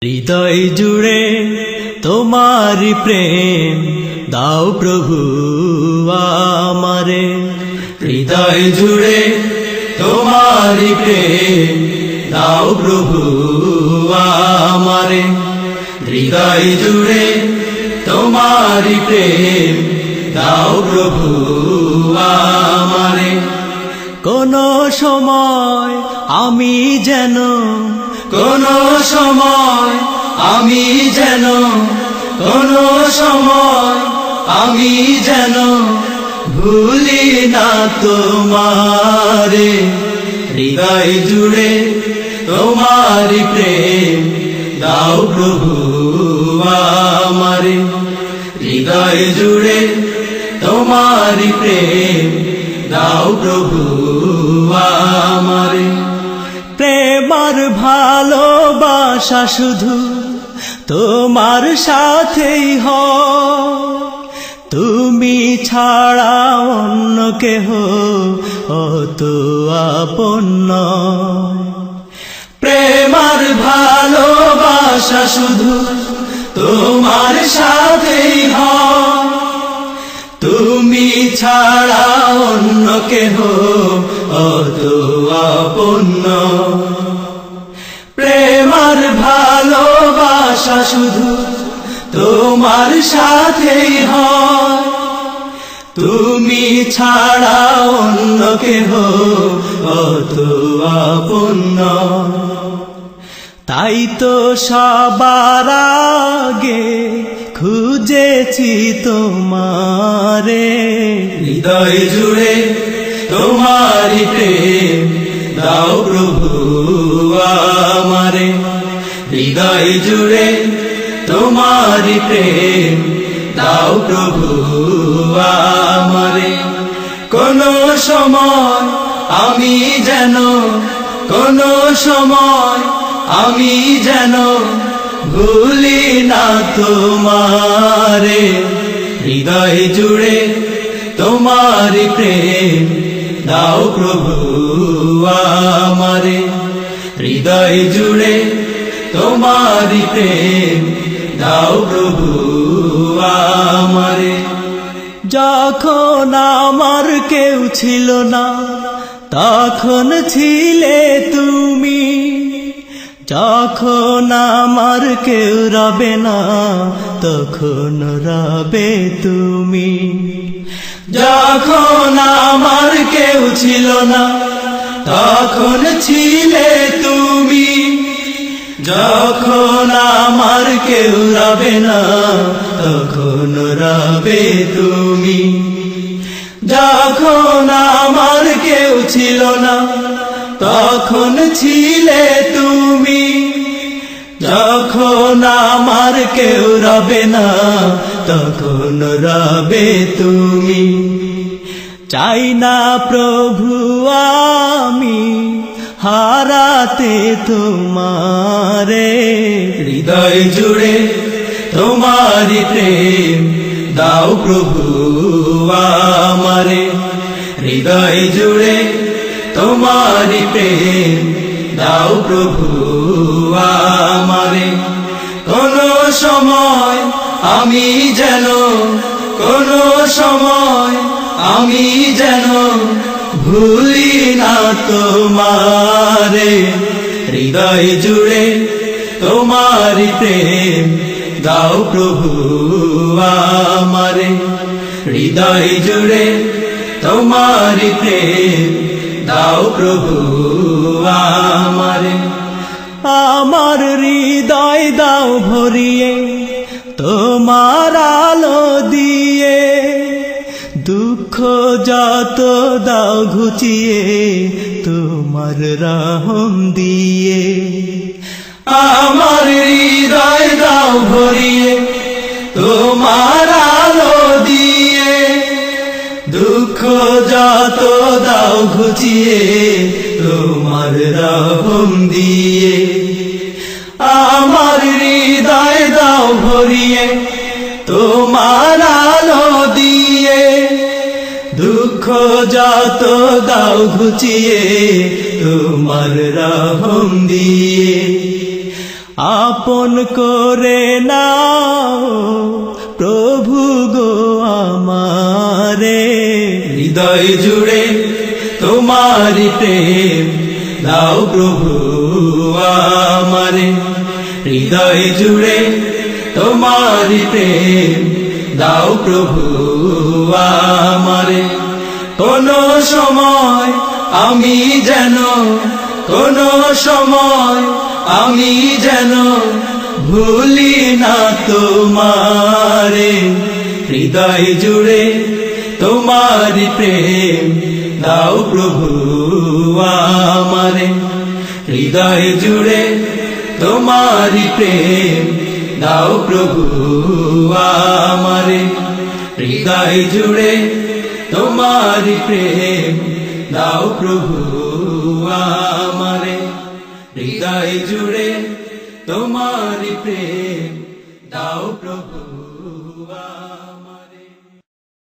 হৃদয় জুড়ে তোমারি প্রেম দাও প্রভু আমারে। হৃদয় জুড়ে তোমারি প্রেম দাও প্রভু আমারে। হৃদয় জুড়ে তোমারি প্রেম দাও প্রভু আমারে। কোন সময় আমি যেন কোন সময় আমি যেন কোন সময় আমি যেন ভুলি না তোমারে। হৃদয় জুড়ে তোমারি প্রেম দাও প্রভু আমারে। হৃদয় জুড়ে তোমারি প্রেম দাও প্রভু আমারে। প্রেমার ভালোবাসা শুধু তোমার সাথেই হয়, তুমি ছাড়া অন্য কেহ অত আপন নয়। প্রেমার ভালোবাসা শুধু তোমার সাথেই হয়, তুমি ছাড়া অন্য কেহ অত আপন নয়। প্রেমার ভালোবাসা শুধু তোমার সাথেই হয়, তুমি ছাড়া অন্য কেহ অত আপন নয়। তাই তো সবার আগে খুঁজেছি তোমারে। হৃদয় জুড়ে তোমারি প্রেম দাও প্রভু আমারে। হৃদয় জুড়ে তোমারি প্রেম দাও প্রভু আমারে। কোন সময় আমি যেন কোন সময় আমি যেন ভুলি না তোমারে। হৃদয় জুড়ে তোমারি প্রেম দাও প্রভু আমারে। হৃদয় জুড়ে তোমারি প্রেম দাও প্রভু আমারে। যখন আমার কেউ ছিল না তখন ছিলে তুমি, যখন আমার কেউ রবে না তখন রবে তুমি। যখন আমার কেউ ছিল না তখন ছিলে তুমি, যখন আমার কেউ রবে না তখন রবে তুমি। যখন আমার কেউ ছিল না তখন ছিলে তুমি, যখন আমার কেউ রবে না তখন রবে তুমি। চাই না প্রভু আমি হারাতে তোমারে। হৃদয় জুড়ে তোমারি প্রেম দাও প্রভু আমারে। হৃদয় জুড়ে তোমারি প্রেম দাও প্রভু আমারে। কোন সময় আমি যেন কোন সময় আমি যেন ভুলি না তোমারে। হৃদয় জুড়ে তোমারি প্রেম দাও প্রভু আমারে। হৃদয় জুড়ে তোমারি প্রেম দাও প্রভু আমারে। আমার হৃদয় দাও ভরিয়ে তোমার আলো দিয়ে, দুঃখ যত দাও ঘুচিয়ে তোমার রহম দিয়ে। আমার হৃদয় দাও ভরিয়ে তোমার আলো দিয়ে, দুঃখ যত দাও ঘুচিয়ে তোমার রহম দিয়ে। আমার হৃদয় দাও ভরিয়ে তোমার আলো দিয়ে, দুঃখ যত দাও ঘুচিয়ে তোমার রহম দিয়ে। আপন করে নাও প্রভু গো আমারে, হৃদয় জুড়ে তোমারি প্রেম দাও প্রভু আমারে, হৃদয় জুড়ে তোমারি প্রেম দাও প্রভু আমারে। কোন সময় আমি যেন, কোন সময় আমি যেন ভুলি না তোমারে, হৃদয় জুড়ে তোমারি প্রেম দাও প্রভু আমারে, হৃদয় জুড়ে তোমারি প্রেম দাও প্রভু আমারে, হৃদয় জুড়ে তোমারি প্রেম দাও প্রভু আমারে, হৃদয় জুড়ে তোমারি প্রেম দাও প্রভু।